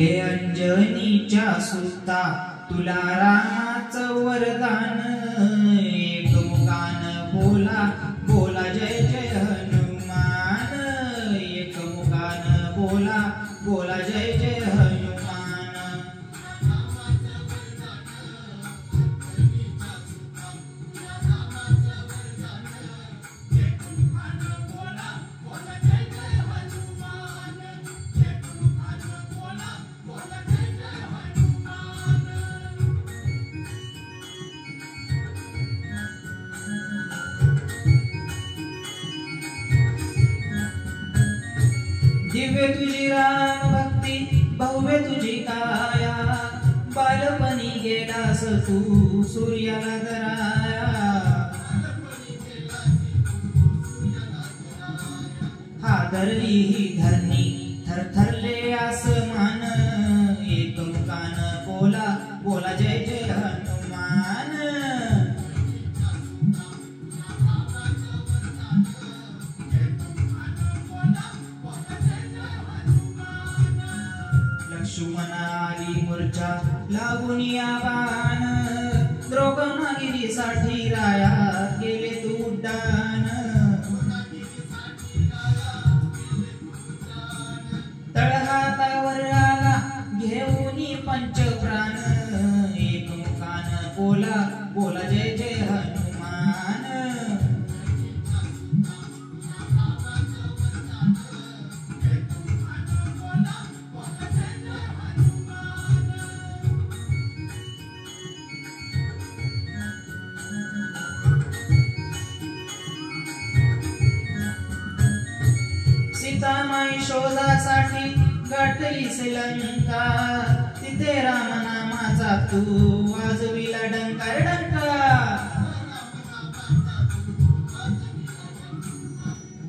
हे अंजनीच्या सुता तुला रामाचं वरदान एक मुखान बोला बोला जय जय हनुमान एक मुखान बोला बोला जय जय हनुमान दिव्य तुझी राम भक्ती भव्य तुझी काया बालपणी गेलास तू सूर्याला दराया हादरली ही धरणी थरथरले आसमान एक मुखान बोला बोला जय जय हनुमान लक्ष्मणाली मूर्छा लागून या बाण द्रौपदीसाठी राया गेले तू उड्डाण तळहातावर आला घेऊन पंचप्राण एक मुखान बोला बोला जय जय हनुमान सीतामाई शोधासाठी गाठली श्रीलंका तिथे रामनामाचा तू वाजविला डंका डंका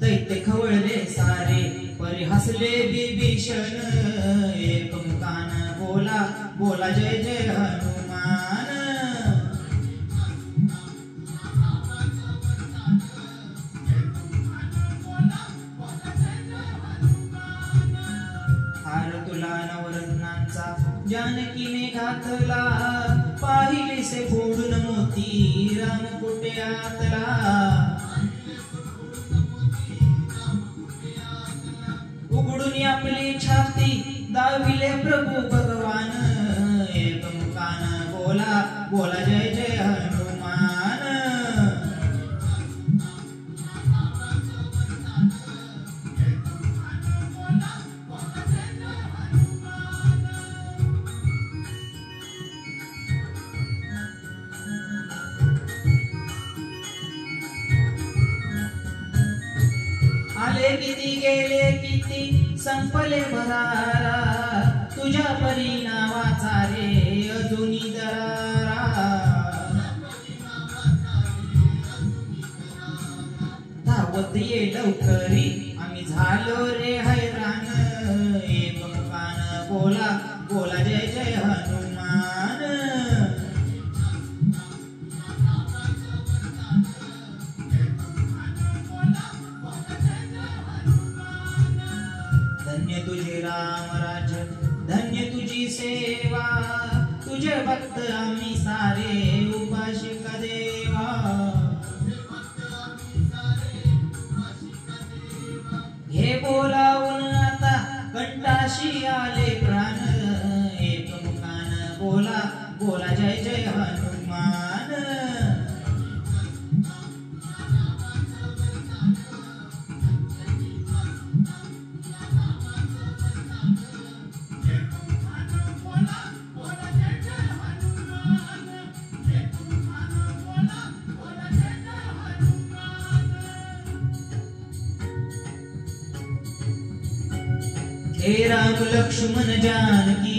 दैत्य खवळले सारे परी हसले विभीषण एक मुखान बोला बोला जय जय हनुमान जानकीने घातला पाहिले से फोडून मोती राम कुठे आतला उघडून आपली छाती दाविले प्रभू भगवान एक मुखान बोला बोला जय जय हनुमान आले किती गेले किती संपले भरारा तुझ्या परिणामाचा रे अजूनी दरारा धावत ये लवकरी आम्ही झालो रे हैराण एक मुखान बोला बोला जय जय हनुमान धन्य तुझे राम राज्य धन्य तुझी सेवा तुझे भक्त आम्ही सारे उपाशिक देवा हे बोलावून आता कंठाशी आले प्राण एक मुखान बोला बोला जय जय हनुमान हे राम लक्ष्मण जानकी